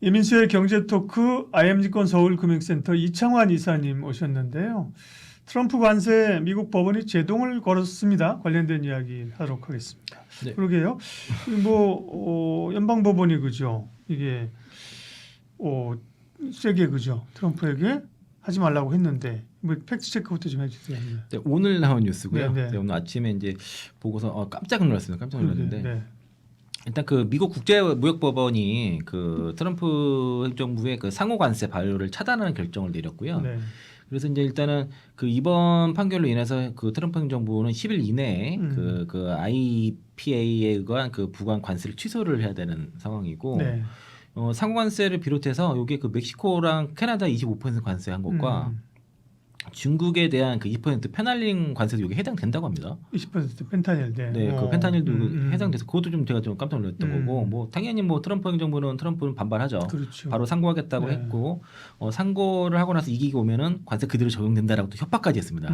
이민수의 경제토크 IM증권 서울금융센터 이창환 이사님 오셨는데요. 트럼프 관세 미국 법원이 제동을 걸었습니다. 관련된 이야기 하도록 하겠습니다. 네. 그러게요. 연방법원이 그죠. 이게 세게 그죠. 트럼프에게 하지 말라고 했는데 팩트 체크부터 좀 해주세요. 네, 오늘 나온 뉴스고요. 네, 네. 네, 오늘 아침에 이제 보고서 깜짝 놀랐습니다. 깜짝 놀랐는데 네. 일단 그 미국 국제무역법원이 그 트럼프 행정부의 그 상호 관세 발효를 차단하는 결정을 내렸고요. 네. 그래서 이제 일단은 그 이번 판결로 인해서 그 트럼프 행정부는 10일 이내에 그 IPA에 의한 그 부관 관세를 취소를 해야 되는 상황이고. 네. 상호 관세를 비롯해서 이게 그 멕시코랑 캐나다 25% 관세한 것과 중국에 대한 그 2% 페날링 관세도 여기 해당된다고 합니다. 20% 펜타닐. 네, 그 펜타닐도 해당돼서 그것도 좀 제가 좀 깜짝 놀랐던 거고, 뭐 당연히 뭐 트럼프 행정부는 반발하죠. 그렇죠. 바로 상고하겠다고 네. 했고, 상고를 하고 나서 이기고 오면은 관세 그대로 적용된다라고 또 협박까지 했습니다.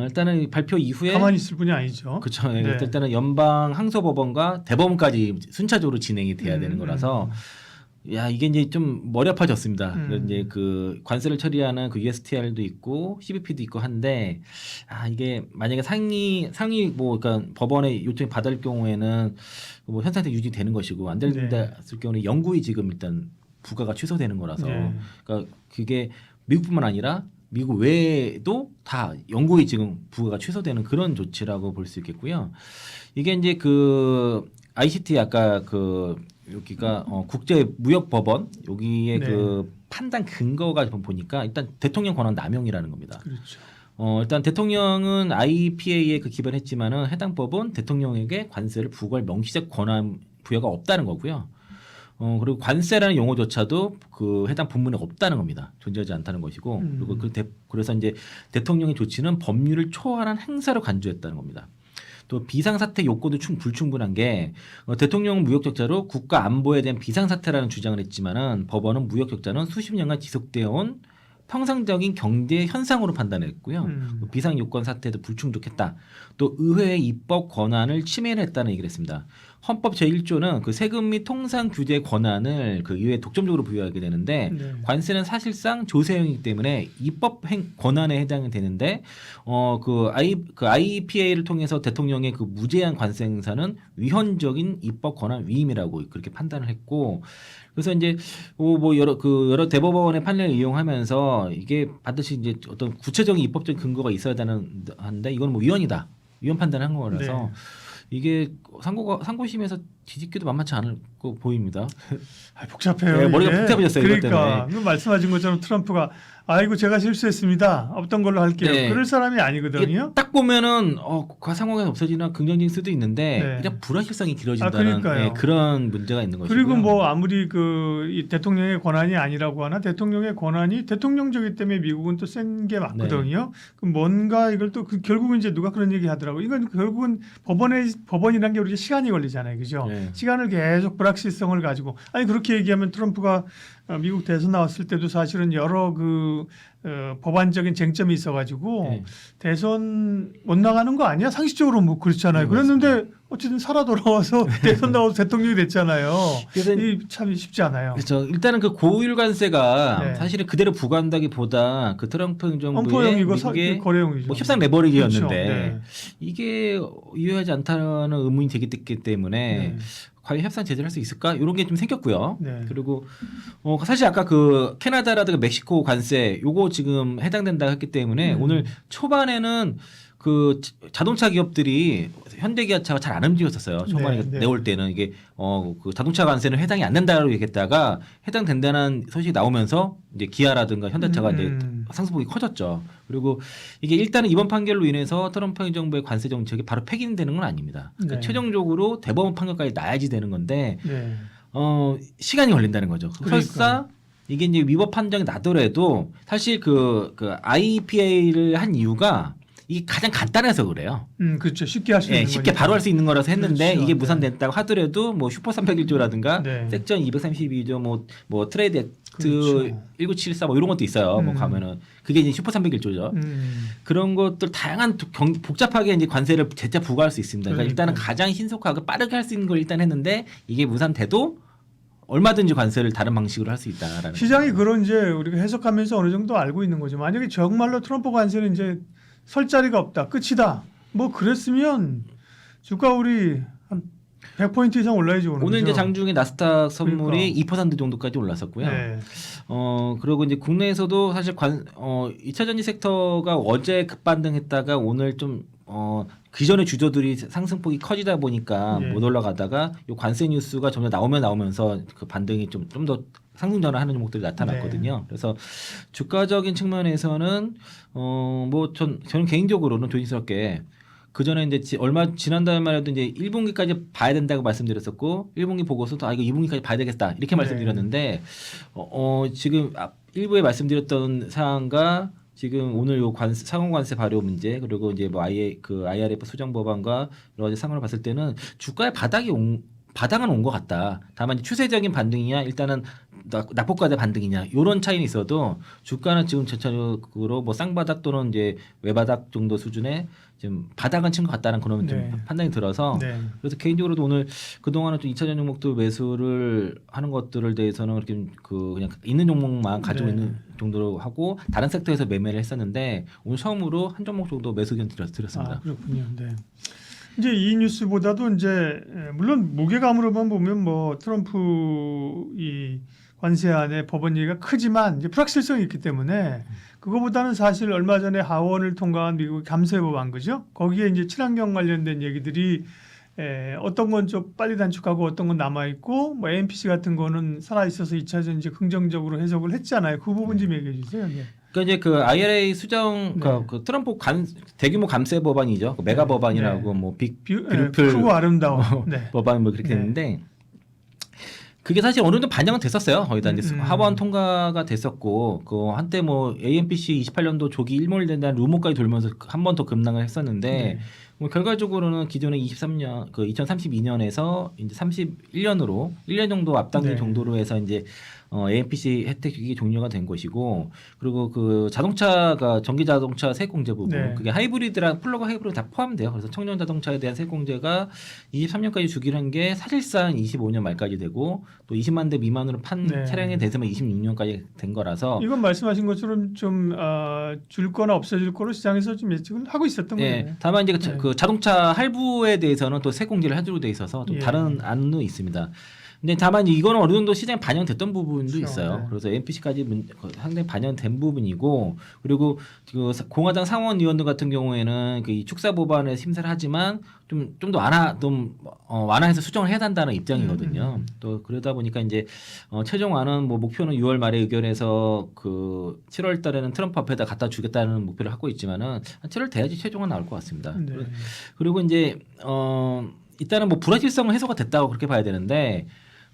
일단은 발표 이후에 가만히 있을 분이 아니죠. 그렇죠. 네. 일단은 연방 항소법원과 대법원까지 순차적으로 진행이 돼야 되는 거라서. 야, 이게 이제 좀 머리 아파졌습니다. 이제 그 관세를 처리하는 그 USTR도 있고 CBP도 있고 한데, 이게 만약에 상위 뭐 그러니까 법원의 요청이 받을 경우에는 뭐 현 상태 유지되는 것이고 안 된다 했을 경우는 영구히 지금 일단 부과가 취소되는 거라서, 그러니까 그게 미국뿐만 아니라 미국 외에도 다 영구히 지금 부과가 취소되는 그런 조치라고 볼 수 있겠고요. 이게 이제 그 ICT 아까 그 여기가 국제무역법원 여기에 그 판단 근거가 좀 보니까 일단 대통령 권한 남용이라는 겁니다. 그렇죠. 일단 대통령은 IPA에 그 기반했지만은 해당 법은 대통령에게 관세를 부과할 명시적 권한 부여가 없다는 거고요. 그리고 관세라는 용어조차도 그 해당 본문에 없다는 겁니다. 존재하지 않다는 것이고, 그리고 그래서 이제 대통령의 조치는 법률을 초월한 행사로 간주했다는 겁니다. 또 비상사태 요건도 불충분한 게 대통령은 무역적자로 국가 안보에 대한 비상사태라는 주장을 했지만은 법원은 무역적자는 수십 년간 지속되어 온 평상적인 경제 현상으로 판단했고요. 비상 요건 사태도 불충족했다. 또 의회의 입법 권한을 침해를 했다는 얘기를 했습니다. 헌법 제1조는 그 세금 및 통상 규제 권한을 그 의회에 독점적으로 부여하게 되는데 관세는 사실상 조세형이기 때문에 입법 권한에 해당이 되는데 그 IPA를 통해서 대통령의 그 무제한 관세 행사는 위헌적인 입법 권한 위임이라고 그렇게 판단을 했고, 그래서 이제 뭐 여러 대법원의 판례를 이용하면서 이게 반드시 이제 어떤 구체적인 입법적인 근거가 있어야 하는데 이건 뭐 위헌이다, 위헌 판단을 한 거라서 이게 상고심에서 뒤집기도 만만치 않을 거 보입니다. 복잡해요. 네, 머리가 복잡해졌어요. 그러니까 이것 때문에. 말씀하신 것처럼 트럼프가 아이고 제가 실수했습니다. 없던 걸로 할게요. 네. 그럴 사람이 아니거든요. 딱 보면은 상호가 없어지나 긍정적인 수도 있는데 그냥 불확실성이 길어진다는 그런 문제가 있는 것이고요. 그리고 뭐 아무리 이 대통령의 권한이 아니라고 하나 대통령의 권한이 대통령적이기 때문에 미국은 또 센 게 맞거든요. 그럼 뭔가 이걸 또 결국은 이제 누가 그런 얘기 하더라고요. 이건 결국은 법원이라는 게 우리가 시간이 걸리잖아요. 그죠? 시간을 계속 불확실성을 가지고 그렇게 얘기하면 트럼프가 미국 대선 나왔을 때도 사실은 여러 법안적인 쟁점이 있어가지고 대선 못 나가는 거 아니야? 상식적으로 뭐 그렇잖아요. 그랬는데 어쨌든 살아 돌아와서 대선 나와서 대통령이 됐잖아요. 그래서 참 쉽지 않아요. 그렇죠. 일단은 그 고율 관세가 사실은 그대로 부과한다기보다 그 트럼프 행정부의 미국의 거래용이죠. 뭐 협상 레버리지였는데 그렇죠. 이게 유효하지 않다는 의문이 되기 때문에 과연 협상 제재를 할 수 있을까? 이런 게 좀 생겼고요. 그리고 사실 아까 그 캐나다라든가 멕시코 관세 요거 지금 해당된다 했기 때문에 오늘 초반에는 그 자동차 기업들이 현대기아차가 잘 안 움직였었어요. 초반에 내올 때는 이게 그 자동차 관세는 해당이 안 된다고 얘기했다가 해당된다는 소식이 나오면서 이제 기아라든가 현대차가 이제 상승폭이 커졌죠. 그리고 이게 일단은 이번 판결로 인해서 트럼프 행정부의 관세 정책이 바로 폐기되는 건 아닙니다. 그러니까 최종적으로 대법원 판결까지 나야지 되는 건데 시간이 걸린다는 거죠. 설사 이게 이제 위법 판정이 나더라도 사실 그 IPA를 한 이유가 이게 가장 간단해서 그래요. 그렇죠. 쉽게 할 수 있는 쉽게 바로 할 수 있는 거라서 했는데 그렇죠. 이게 무산됐다고 하더라도 뭐 슈퍼 301조라든가 섹션 232조 뭐 트레이드 액트 1974 뭐 이런 것도 있어요. 뭐 가면은 그게 이제 슈퍼 301조죠. 그런 것들 다양한 복잡하게 이제 관세를 재차 부과할 수 있습니다. 그러니까 일단은 가장 신속하고 빠르게 할 수 있는 걸 일단 했는데 이게 무산돼도 얼마든지 관세를 다른 방식으로 할 수 있다라는 시장이 거죠. 그런 이제 우리가 해석하면서 어느 정도 알고 있는 거죠. 만약에 정말로 트럼프 관세는 이제 설 자리가 없다, 끝이다. 뭐 그랬으면 주가 우리 한 100포인트 이상 올라야지 오늘. 오늘 이제 장중에 나스닥 선물이 그러니까. 2% 정도까지 올랐었고요. 네. 그리고 이제 국내에서도 사실 2차 전지 섹터가 어제 급반등했다가 오늘 좀 기존의 주저들이 상승폭이 커지다 보니까 예. 못 올라가다가 요 관세 뉴스가 점점 나오면서 그 반등이 좀 더 상승 전환하는 종목들이 나타났거든요. 네. 그래서 주가적인 측면에서는 뭐 저는 개인적으로는 조심스럽게 그 전에 이제 얼마 지난달만 해도 이제 1분기까지 봐야 된다고 말씀드렸었고 1분기 보고서도 이거 2분기까지 봐야 되겠다 이렇게 말씀드렸는데 지금 일부에 말씀드렸던 사항과 지금 오늘 요 상원 관세 발효 문제 그리고 이제 뭐 IRF 수정 법안과 여러 가지 상황을 봤을 때는 주가의 바닥은 온 것 같다. 다만 추세적인 반등이냐 일단은 낙폭과대 반등이냐 이런 차이는 있어도 주가는 지금 전체적으로 뭐 쌍바닥 또는 이제 외바닥 정도 수준의 지금 바닥은 친 것 같다는 그런 좀 네. 판단이 들어서 네. 그래서 개인적으로도 오늘 그동안은 좀 2차전 종목도 매수를 하는 것들을 대해서는 그렇게 그냥 있는 종목만 가지고 네. 있는 정도로 하고 다른 섹터에서 매매를 했었는데 오늘 처음으로 한 종목 정도 매수 의견 드렸습니다. 아, 그렇군요. 네. 이제 이 뉴스보다도 이제 물론 무게감으로만 보면 뭐 트럼프 이 관세안의 법원 얘기가 크지만 이제 불확실성이 있기 때문에 그거보다는 사실 얼마 전에 하원을 통과한 미국 감세 법안 그죠? 거기에 이제 친환경 관련된 얘기들이 어떤 건 좀 빨리 단축하고 어떤 건 남아 있고 뭐 AMPC 같은 거는 살아 있어서 2차 전지 긍정적으로 해석을 했잖아요. 그 부분 좀 얘기해 주세요. 네. 그러니까 이제 그 IRA 수정 네. 그 트럼프 대규모 감세 법안이죠. 그 메가 네. 법안이라고 네. 뭐 크고 뷰티풀 아름다워. 네. 법안 뭐 그렇게 네. 됐는데 그게 사실 어느 정도 반영은 됐었어요. 거기다 이제 하원 통과가 됐었고 그 한때 뭐 AMPC 28년도 조기 일몰된다는 루머까지 돌면서 한 번 더 급락을 했었는데 네. 뭐 결과적으로는 기존의 23년 그 2032년에서 이제 31년으로 1년 정도 앞당긴 네. 정도로 해서 이제 AMPC 혜택이 종료가 된 것이고 그리고 그 자동차가 전기 자동차 세액공제 부분 네. 그게 하이브리드랑 플러그 하이브리드 다 포함돼요. 그래서 청년 자동차에 대한 세액공제가 23년까지 주기로 한 게 사실상 25년 말까지 되고 또 20만 대 미만으로 판 네. 차량에 대해서만 26년까지 된 거라서 이건 말씀하신 것처럼 좀 줄 거나 없어질 거로 시장에서 좀 예측을 하고 있었던 예, 거예요. 다만 이제 네. 그 자동차 할부에 대해서는 또 세공제를 해주로 돼 있어서 좀 예. 다른 안도 있습니다. 근데 다만 이거는 어느 정도 시장에 반영됐던 부분도 그렇죠. 있어요. 네. 그래서 NPC까지 상당히 반영된 부분이고 그리고 그 공화당 상원 의원들 같은 경우에는 그 이 축사 법안에 심사를 하지만 좀 더 완화해서 수정을 해야 한다는 입장이거든요. 또 그러다 보니까 이제 최종안은 뭐 목표는 6월 말에 의결해서 그 7월 달에는 트럼프 앞에다 갖다 주겠다는 목표를 하고 있지만은 한 7월 돼야지 최종안 나올 것 같습니다. 네. 그리고 이제 일단은 뭐 불확실성은 해소가 됐다고 그렇게 봐야 되는데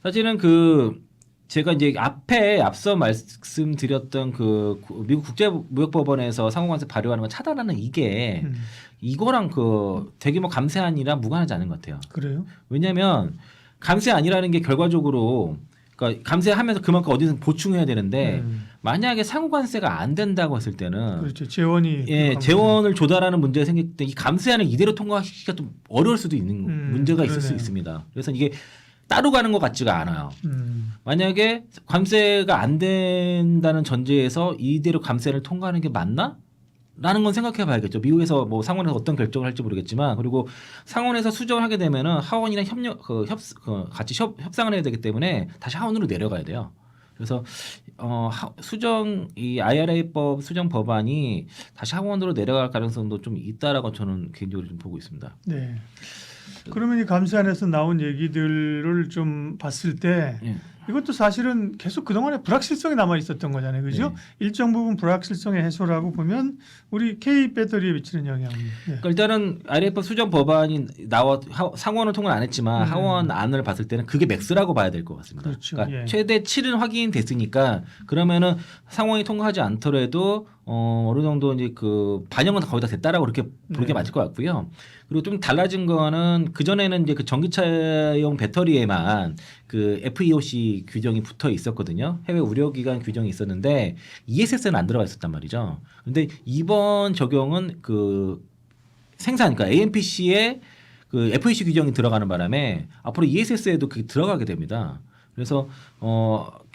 사실은 그 제가 이제 앞서 말씀드렸던 그 미국 국제무역법원에서 상호관세 발효하는 걸 차단하는 이게 이거랑 그 대규모 감세안이랑 무관하지 않은 것 같아요. 그래요? 왜냐하면 감세안이라는 게 결과적으로 그러니까 감세하면서 그만큼 어디서 보충해야 되는데 만약에 상호관세가 안 된다고 했을 때는 그렇죠. 재원이 재원을 조달하는 문제가 생길 때 이 감세안을 이대로 통과하기가 좀 어려울 수도 있는 문제가 있을 수 그러네요. 있습니다. 그래서 이게 따로 가는 것 같지가 않아요. 만약에 관세가 안 된다는 전제에서 이대로 감세를 통과하는 게 맞나? 라는 건 생각해 봐야겠죠. 미국에서 뭐 상원에서 어떤 결정을 할지 모르겠지만 그리고 상원에서 수정을 하게 되면은 하원이랑 같이 협상을 해야 되기 때문에 다시 하원으로 내려가야 돼요. 그래서 수정 이 IRA법 수정 법안이 다시 하원으로 내려갈 가능성도 좀 있다라고 저는 개인적으로 좀 보고 있습니다. 네. 그러면 이 감세안에서 나온 얘기들을 좀 봤을 때 예. 이것도 사실은 계속 그동안에 불확실성이 남아 있었던 거잖아요. 그죠? 네. 일정 부분 불확실성의 해소라고 보면 우리 K 배터리에 미치는 영향. 네. 그러니까 일단은 IRA법 수정 법안이 상원을 통과 안 했지만 하원 안을 봤을 때는 그게 맥스라고 봐야 될 것 같습니다. 그렇죠. 그러니까 예. 최대 7은 확인됐으니까 그러면은 상원이 통과하지 않더라도 어느 정도 이제 그 반영은 거의 다 됐다라고 그렇게 보는 게 네. 맞을 것 같고요. 그리고 좀 달라진 거는 그 전에는 이제 그 전기차용 배터리에만 그 FEOC 규정이 붙어 있었거든요. 해외 우려 기간 규정이 있었는데 ESS는 안 들어가 있었단 말이죠. 근데 이번 적용은 그 생산 그러니까 AMPC에 그 FEC 규정이 들어가는 바람에 앞으로 ESS에도 그게 들어가게 됩니다. 그래서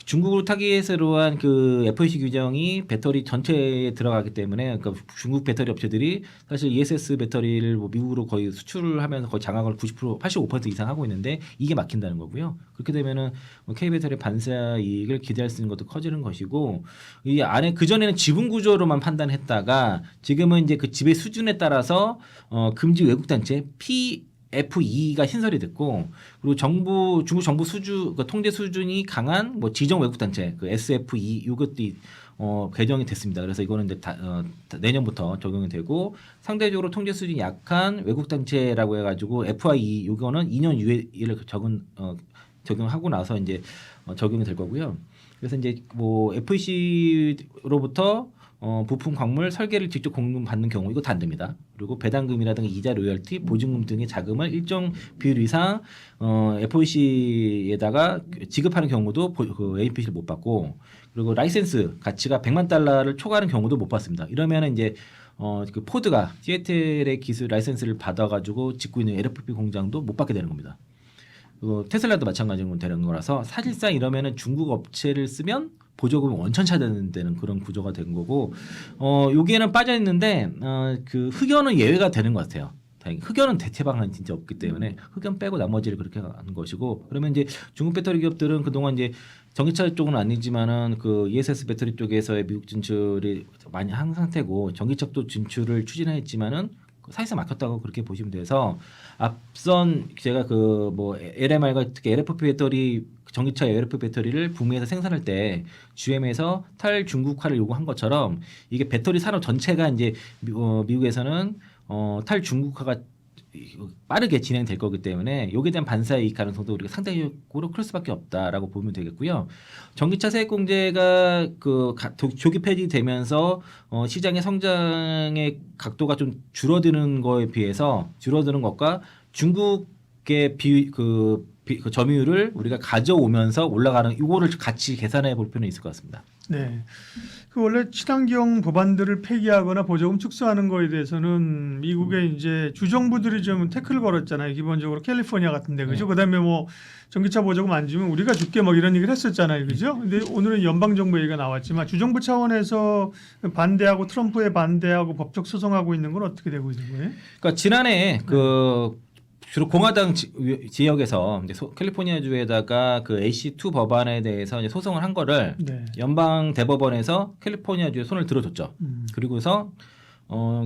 중국으로 타깃으로 한 그 FEC 규정이 배터리 전체에 들어가기 때문에 그러니까 중국 배터리 업체들이 사실 ESS 배터리를 뭐 미국으로 거의 수출을 하면서 거의 장악을 90% 85% 이상 하고 있는데 이게 막힌다는 거고요. 그렇게 되면은 K 배터리 반사 이익을 기대할 수 있는 것도 커지는 것이고 이 안에 그 전에는 지분 구조로만 판단했다가 지금은 이제 그 지배 수준에 따라서 금지 외국 단체 FE가 신설이 됐고 그리고 중국 정부 수주 그 통제 수준이 강한 뭐 지정 외국 단체 그 SFE 이것도 개정이 됐습니다. 그래서 이거는 이제 내년부터 적용이 되고 상대적으로 통제 수준이 약한 외국 단체라고 해가지고 FIE 이거는 2년 유예를 적용하고 나서 이제 적용이 될 거고요. 그래서 이제 뭐 FEC로부터 부품 광물 설계를 직접 공급받는 경우 이거 다 안 됩니다. 그리고 배당금이라든가 이자 로열티 보증금 등의 자금을 일정 비율 이상 FEC에다가 지급하는 경우도 그 APC를 못 받고 그리고 라이센스 가치가 100만 달러를 초과하는 경우도 못 받습니다. 이러면 이제 그 포드가 시애틀의 기술 라이센스를 받아가지고 짓고 있는 LFP 공장도 못 받게 되는 겁니다. 테슬라도 마찬가지로 되는 거라서 사실상 이러면은 중국 업체를 쓰면 보조금이 원천 차단되는 그런 구조가 된 거고 여기에는 빠져 있는데 그 흑연은 예외가 되는 것 같아요. 다행히 흑연은 대체 방안이 진짜 없기 때문에 흑연 빼고 나머지를 그렇게 하는 것이고 그러면 이제 중국 배터리 기업들은 그동안 이제 전기차 쪽은 아니지만은 그 ESS 배터리 쪽에서의 미국 진출이 많이 한 상태고 전기차 쪽 진출을 추진했지만은 사실상 막혔다고 그렇게 보시면 돼서 앞선 제가 그 뭐 LMR과 특히 LFP 배터리 전기차 LFP 배터리를 북미에서 생산할 때 GM에서 탈중국화를 요구한 것처럼 이게 배터리 산업 전체가 이제 미국에서는 탈중국화가 빠르게 진행될 거기 때문에 여기에 대한 반사이익 가능성도 우리가 상대적으로 클 수밖에 없다라고 보면 되겠고요. 전기차 세액 공제가 그 조기 폐지되면서 시장의 성장의 각도가 좀 줄어드는 거에 비해서 줄어드는 것과 중국의 그 점유율을 우리가 가져오면서 올라가는 이거를 같이 계산해 볼 필요는 있을 것 같습니다. 네. 그 원래 친환경 법안들을 폐기하거나 보조금 축소하는 거에 대해서는 미국의 이제 주정부들이 좀 태클을 걸었잖아요. 기본적으로 캘리포니아 같은데 그죠? 그다음에 뭐 전기차 보조금 안 주면 우리가 줄게 뭐 이런 얘기를 했었잖아요. 그죠? 근데 오늘은 연방 정부 얘기가 나왔지만 주정부 차원에서 반대하고 트럼프에 반대하고 법적 소송하고 있는 건 어떻게 되고 있는 거예요? 그러니까 지난해 그 주로 공화당 지역에서 이제 캘리포니아주에다가 그 AC2 법안에 대해서 이제 소송을 한 거를 네. 연방 대법원에서 캘리포니아주에 손을 들어줬죠. 그리고서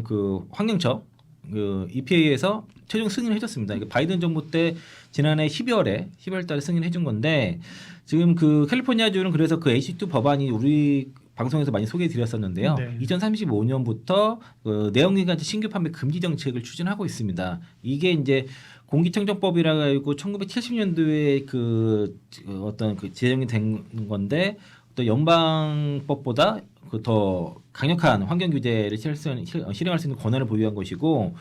그 환경처 그 EPA에서 최종 승인을 해줬습니다. 이게 바이든 정부 때 지난해 12월달에 승인을 해준 건데 지금 그 캘리포니아주는 그래서 그 AC2 법안이 우리 방송에서 많이 소개해드렸었는데요. 네. 2035년부터 그 내연기관차 신규 판매 금지 정책을 추진하고 있습니다. 이게 이제 공기청정법이라 가지고 1970년도에 그 어떤 그 제정이 된 건데 또 연방법보다 그 더 강력한 환경 규제를 실행할 수 있는 권한을 보유한 것이고.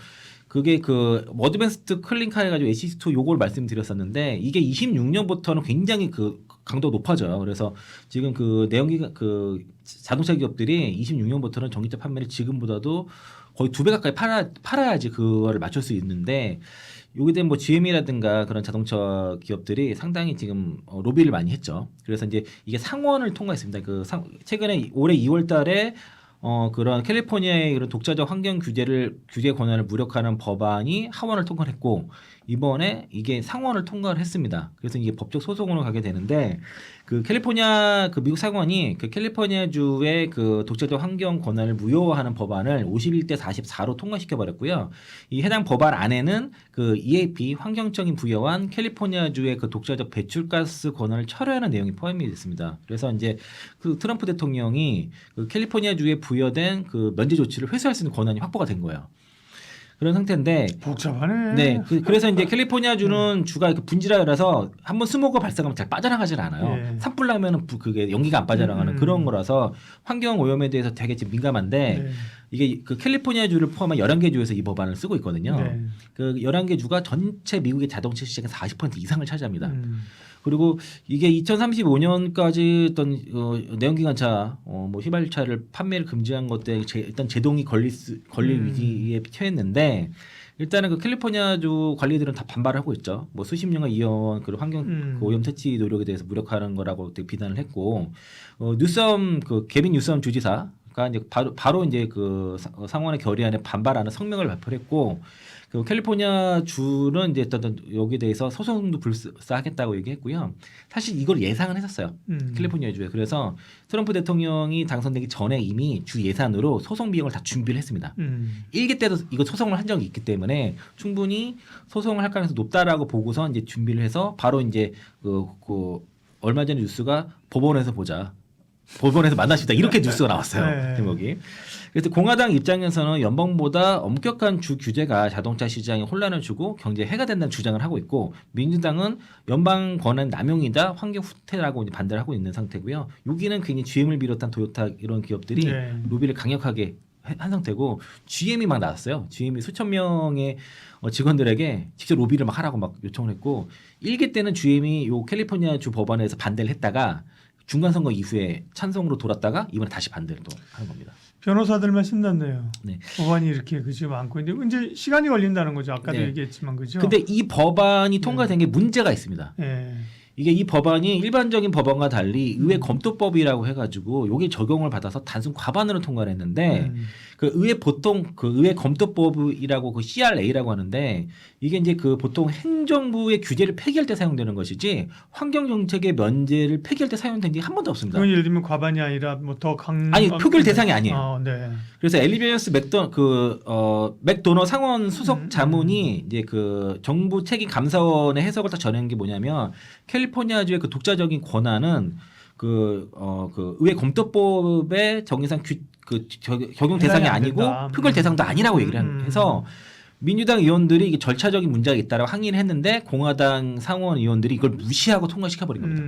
그게 그 어드밴스드 클린카 해가지고 AC2 요걸 말씀드렸었는데 이게 26년부터는 굉장히 그 강도가 높아져요. 그래서 지금 그 내연기관 그 자동차 기업들이 26년부터는 전기차 판매를 지금보다도 거의 2배 가까이 팔아야지 그거를 맞출 수 있는데 여기에 대한 뭐 GM이라든가 그런 자동차 기업들이 상당히 지금 로비를 많이 했죠. 그래서 이제 이게 상원을 통과했습니다. 최근에 올해 2월달에 그런 캘리포니아의 그런 독자적 환경 규제 권한을 무력화하는 법안이 하원을 통과했고 이번에 이게 상원을 통과를 했습니다. 그래서 이게 법적 소송으로 가게 되는데 그 캘리포니아 그 미국 상원이 그 캘리포니아주의 그 독자적 환경 권한을 무효화하는 법안을 51대 44로 통과시켜 버렸고요. 이 해당 법안 안에는 그 EAP 환경청이 부여한 캘리포니아주의 그 독자적 배출가스 권한을 철회하는 내용이 포함이 됐습니다. 그래서 이제 그 트럼프 대통령이 그 캘리포니아주에 부여된 그 면제 조치를 회수할 수 있는 권한이 확보가 된 거예요. 그런 상태인데 복잡하네. 네, 그래서 이제 캘리포니아주는 주가 분지라서 한번 스모그가 발생하면 잘 빠져나가질 않아요. 예. 산불 나면은 그게 연기가 안 빠져나가는 그런 거라서 환경 오염에 대해서 되게 지금 민감한데 네. 이게 그 캘리포니아주를 포함한 11개 주에서 이 법안을 쓰고 있거든요. 네. 그 11개 주가 전체 미국의 자동차 시장의 40% 이상을 차지합니다. 그리고 이게 2035년까지 어떤 내연기관차 뭐 휘발유차를 판매를 금지한 것 때문에 일단 제동이 걸릴 위기에 처했는데 일단은 그 캘리포니아주 관리들은 다 반발을 하고 있죠. 뭐 수십 년간 이어온 그 환경 그 오염 퇴치 노력에 대해서 무력화하는 거라고 되게 비난을 했고, 뉴섬 그 개빈 뉴섬 주지사가 이제 바로 이제 그 상원의 결의안에 반발하는 성명을 발표를 했고, 그 캘리포니아 주는 이제 어떤 여기에 대해서 소송도 불사하겠다고 얘기했고요. 사실 이걸 예상은 했었어요. 캘리포니아 주에. 그래서 트럼프 대통령이 당선되기 전에 이미 주 예산으로 소송 비용을 다 준비를 했습니다. 1기 때도 이거 소송을 한 적이 있기 때문에 충분히 소송을 할 가능성이 높다라고 보고서 이제 준비를 해서 바로 이제 그 얼마 전에 뉴스가 법원에서 보자. 법원에서 만날 수 있다. 이렇게 뉴스가 나왔어요. 네. 제목이. 그래서 공화당 입장에서는 연방보다 엄격한 주 규제가 자동차 시장에 혼란을 주고 경제에 해가 된다는 주장을 하고 있고, 민주당은 연방 권한 남용이다, 환경 후퇴라고 이제 반대를 하고 있는 상태고요. 여기는 굉장히 GM을 비롯한 토요타 이런 기업들이 로비를 강력하게 한 상태고, GM이 막 나왔어요. GM이 수천 명의 직원들에게 직접 로비를 막 하라고 막 요청을 했고, 1기 때는 GM이 요 캘리포니아 주 법원에서 반대를 했다가 중간 선거 이후에 찬성으로 돌았다가 이번에 다시 반대를 또 하는 겁니다. 변호사들만 신났네요. 네. 법안이 이렇게 그지 많고 이제 시간이 걸린다는 거죠. 아까도 네. 얘기했지만 그죠. 근데 이 법안이 통과된 게 문제가 있습니다. 네. 이게 이 법안이 일반적인 법안과 달리 의회 검토법이라고 해가지고 여기 적용을 받아서 단순 과반으로 통과를 했는데 그 의회 보통 그 의회 검토법이라고 그 CRA라고 하는데, 이게 이제 그 보통 행정부의 규제를 폐기할 때 사용되는 것이지 환경 정책의 면제를 폐기할 때 사용된 게 한 번도 없습니다. 그건 예를 들면 과반이 아니라 뭐 더 아니 표결 대상이 아니에요. 네. 그래서 엘리베이스 맥도너 상원 수석 자문이 이제 그 정부 책임 감사원의 해석을 딱 전한 게 뭐냐면, 캘리포니아주의 그 독자적인 권한은 그 의회 검토법의 정의상 적용 대상이 아니고 표결 대상도 아니라고 얘기를 해서 민주당 의원들이 이게 절차적인 문제가 있다라고 항의를 했는데, 공화당 상원 의원들이 이걸 무시하고 통과시켜버린 겁니다.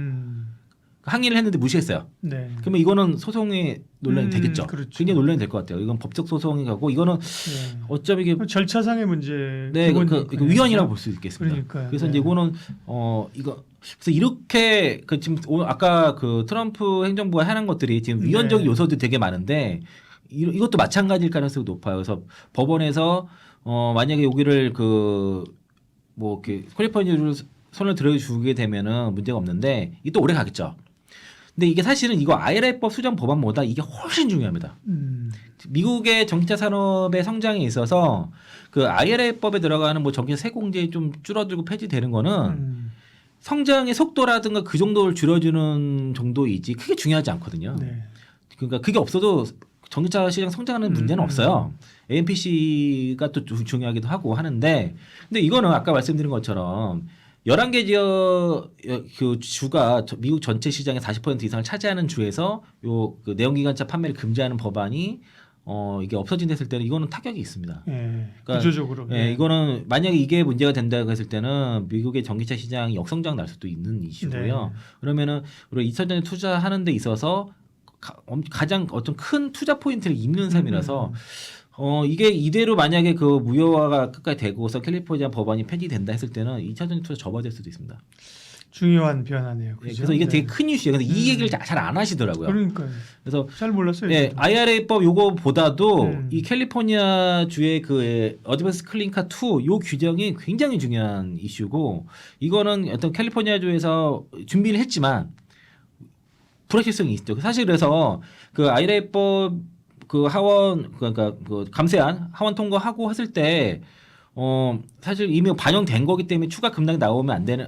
항의를 했는데 무시했어요. 네. 그러면 이거는 소송의 논란이 되겠죠. 그렇죠. 굉장히 논란이 될 것 같아요. 이건 법적 소송이 가고, 이거는 어쩜 이게 절차상의 문제. 네, 그 위헌이라고 볼 수 있겠습니다. 그러니까요. 그래서 이제 이거는 이거 그래서 이렇게 그 지금 오늘 아까 그 트럼프 행정부가 하는 것들이 지금 위헌적 요소들이 되게 많은데, 이것도 마찬가지일 가능성이 높아요. 그래서 법원에서 만약에 여기를 뭐 이렇게 캘리포니아주를 손을 들어주게 되면은 문제가 없는데, 이게 또 오래 가겠죠. 근데 이게 사실은 이거 IRA법 수정 법안보다 이게 훨씬 중요합니다. 미국의 전기차 산업의 성장에 있어서 그 IRA법에 들어가는 뭐 전기차 세공제 좀 줄어들고 폐지되는 거는 성장의 속도라든가 그 정도를 줄여주는 정도이지 크게 중요하지 않거든요. 네. 그러니까 그게 없어도 전기차 시장 성장하는 문제는 없어요. AMPC가 또 중요하기도 하고 하는데, 근데 이거는 아까 말씀드린 것처럼 11개 지역 그 주가 미국 전체 시장의 40% 이상을 차지하는 주에서 요 그 내연기관차 판매를 금지하는 법안이 이게 없어진댔을 때는 이거는 타격이 있습니다. 네. 그러니까, 구조적으로. 이거는 만약에 이게 문제가 된다고 했을 때는 미국의 전기차 시장이 역성장 날 수도 있는 이슈고요. 그러면은 우리 2차전지 투자하는 데 있어서 가장 어떤 큰 투자 포인트를 잇는 삶이라서 이게 이대로 만약에 그 무효화가 끝까지 되고서 캘리포니아 법안이 폐지된다 했을 때는 2차전지 투자 접어들 수도 있습니다. 중요한 변화네요. 그죠? 그래서 이게 되게 큰 이슈예요. 근데 이 얘기를 잘 안 하시더라고요. 그러니까요. 그래서 잘 몰랐어요. 네, IRA법 요거보다도 이 캘리포니아 주의 그 어드밴스 클린카 2 요 규정이 굉장히 중요한 이슈고, 이거는 어떤 캘리포니아 주에서 준비를 했지만 불확실성이 있죠. 사실 그래서 그 IRA법 그 하원 그러니까 그 감세안 하원 통과하고 했을 때 사실 이미 반영된 거기 때문에 추가 급락이 나오면 안 되는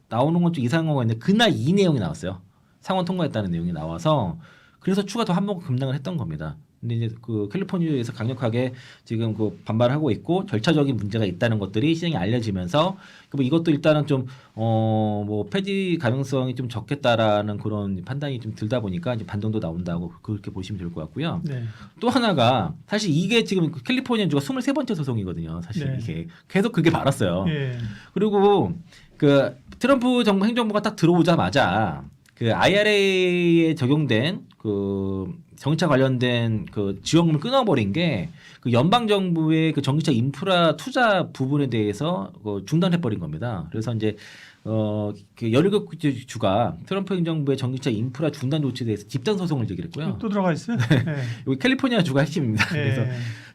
나오는 건 좀 이상한 거가 있는데, 그날 이 내용이 나왔어요. 상원 통과했다는 내용이 나와서 그래서 추가 더 한 번 급락을 했던 겁니다. 근데 이제 그 캘리포니아에서 강력하게 지금 그 반발하고 있고, 절차적인 문제가 있다는 것들이 시장에 알려지면서 뭐 이것도 일단은 좀 뭐 폐지 가능성이 좀 적겠다라는 그런 판단이 좀 들다 보니까 이제 반등도 나온다고 그렇게 보시면 될 것 같고요. 네. 또 하나가 사실 이게 지금 캘리포니아 주가 23번째 소송이거든요. 사실 네. 이게 계속 그게 많았어요. 예. 그리고 그 트럼프 정부 행정부가 딱 들어오자마자 그 IRA에 적용된 그 전기차 관련된 그 지원금을 끊어버린 게 그 연방 정부의 그 전기차 인프라 투자 부분에 대해서 중단해버린 겁니다. 그래서 이제 그 17주가 트럼프 행정부의 전기차 인프라 중단 조치에 대해서 집단 소송을 제기했고요. 또 들어가 있어요? 네. 여기 캘리포니아 주가 핵심입니다. 예. 그래서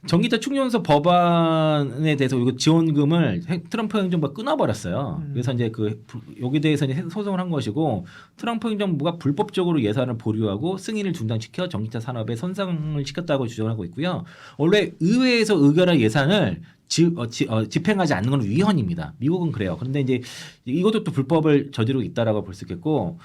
전기차 충전소 법안에 대해서 이거 지원금을 트럼프 행정부가 끊어버렸어요. 그래서 이제 여기에 대해서 이제 소송을 한 것이고 트럼프 행정부가 불법적으로 예산을 보류하고 승인을 중단시켜 전기차 산업에 손상을 시켰다고 주장하고 있고요. 원래 의회에서 의결한 예산을 집행하지 않는 건 위헌입니다. 미국은 그래요. 그런데 이제 이것도 또 불법을 저지르고 있다라고 볼 수 있겠고,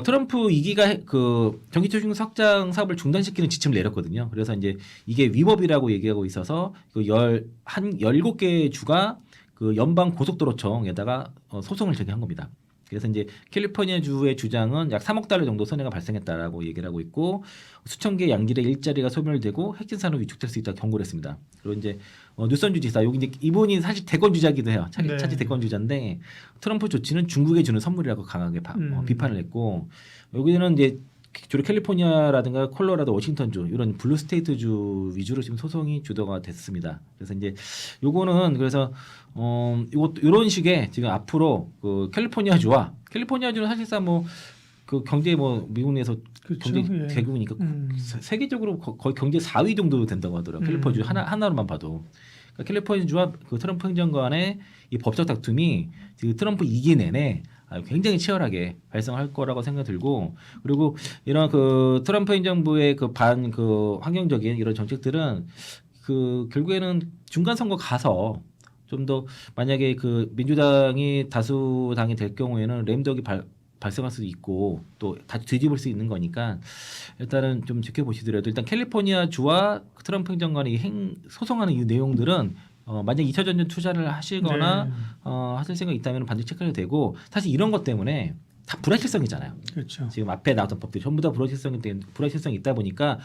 트럼프 2기가 그 전기차 충전 확장 사업을 중단시키는 지침을 내렸거든요. 그래서 이제 이게 위법이라고 얘기하고 있어서 그 17개의 주가 그 연방 고속도로청에다가 소송을 제기한 겁니다. 그래서 이제 캘리포니아 주의 주장은 약 3억 달러 정도 손해가 발생했다라고 얘기를 하고 있고 수천 개 양질의 일자리가 소멸되고 핵심 산업이 위축될 수 있다 경고를 했습니다. 그리고 이제 뉴선주 지사 여기 이제 이분이 사실 대권 주자기도 해요. 차기 대권 주자인데 트럼프 조치는 중국에 주는 선물이라고 강하게 비판을 했고 여기는 이제 주로 캘리포니아라든가 콜로라도, 워싱턴주 이런 블루 스테이트주 위주로 지금 소송이 주도가 됐습니다. 그래서 이제 요거는 그래서 이런 식의 지금 앞으로 그 캘리포니아주는 사실상 뭐 그 경제 뭐 미국 내에서 그렇죠. 경제 예. 대국이니까 세계적으로 거의 경제 4위 정도 된다고 하더라고요. 캘리포니아주 하나로만 봐도. 그러니까 캘리포니아주와 그 트럼프 행정관의 이 법적 다툼이 지금 트럼프 2기 내내 굉장히 치열하게 발생할 거라고 생각이 들고 그리고 이런 그 트럼프 행정부의 그 환경적인 이런 정책들은 그 결국에는 중간 선거 가서 좀 더 만약에 그 민주당이 다수당이 될 경우에는 램덕이 발생할 수도 있고 또 다시 뒤집을 수 있는 거니까 일단은 좀 지켜보시더라도 일단 캘리포니아 주와 트럼프 행정관이 소송하는 이 내용들은 만약 2차 전지 투자를 하시거나 하실 생각이 있다면 반드시 체크해야 되고 사실 이런 것 때문에 다 불확실성이잖아요. 그렇죠. 지금 앞에 나왔던 법들이 전부 다 불확실성이 있다 보니까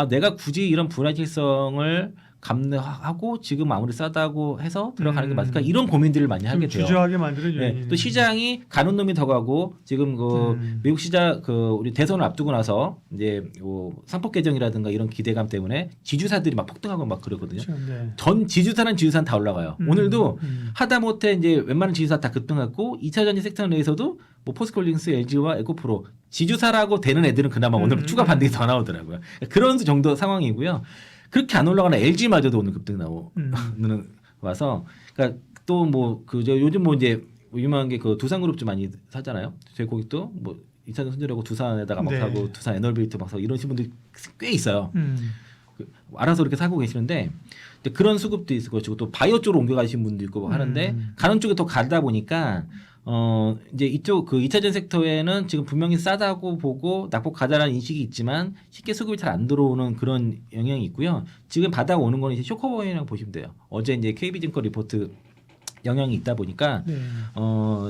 내가 굳이 이런 불확실성을 감내하고 지금 아무리 싸다고 해서 들어가는 게 맞을까 이런 고민들을 많이 하게 돼요. 주저하게 만드는 네, 요인이 또 시장이 가는 놈이 더 가고 지금 미국 시장 우리 대선을 앞두고 나서 이제 상법 개정이라든가 이런 기대감 때문에 지주사들이 막 폭등하고 막 그러거든요. 그렇죠. 네. 전 지주사는 다 올라가요. 오늘도 하다못해 이제 웬만한 지주사 다 급등했고 2차 전지 섹터 내에서도 뭐 포스코홀딩스, LG와 에코프로 지주사라고 되는 애들은 그나마 오늘 추가 반등이 더 나오더라고요. 그런 정도 상황이고요. 그렇게 안 올라가는 LG마저도 오늘 급등 와서 그러니까 또 뭐 요즘 뭐 이제 유명한 게 그 두산그룹 많이 사잖아요. 저희 거기도 뭐 이찬원 손절하고 두산에다가 막 사고 두산 에너빌트 막 사고 이러신 분들이 꽤 있어요. 알아서 이렇게 사고 계시는데 그런 수급도 있을 것이고 또 바이오 쪽으로 옮겨가신 분도 있고 하는데 가는 쪽에 더 가다 보니까 이제 이쪽 그 2차전 섹터에는 지금 분명히 싸다고 보고 낙폭 가다라는 인식이 있지만 쉽게 수급이 잘 안 들어오는 그런 영향이 있고요. 지금 바닥 오는 거는 이제 쇼커버링이라고 보시면 돼요. 어제 이제 KB증권 리포트 영향이 있다 보니까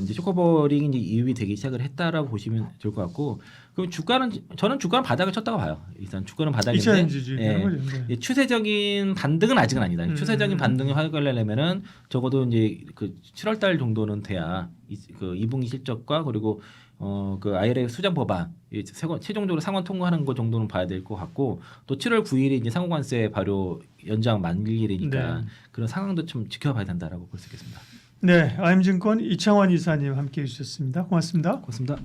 이제 쇼커버링이 이제 이유이 되기 시작을 했다라고 보시면 좋을 것 같고 그럼 저는 주가는 바닥을 쳤다고 봐요. 일단 주가는 바닥인데 추세적인 반등은 아직은 아니다. 추세적인 반등을 하려면은 적어도 이제 그 7월달 정도는 돼야 그 2분기 실적과 그리고 그 IRA 수장 법안 최종적으로 상원 통과하는 것 정도는 봐야 될 것 같고 또 7월 9일이 이제 상호관세 발효 연장 만기일이니까 그런 상황도 좀 지켜봐야 된다라고 볼 수 있겠습니다. 네, IM증권 이창환 이사님 함께해 주셨습니다. 고맙습니다. 고맙습니다.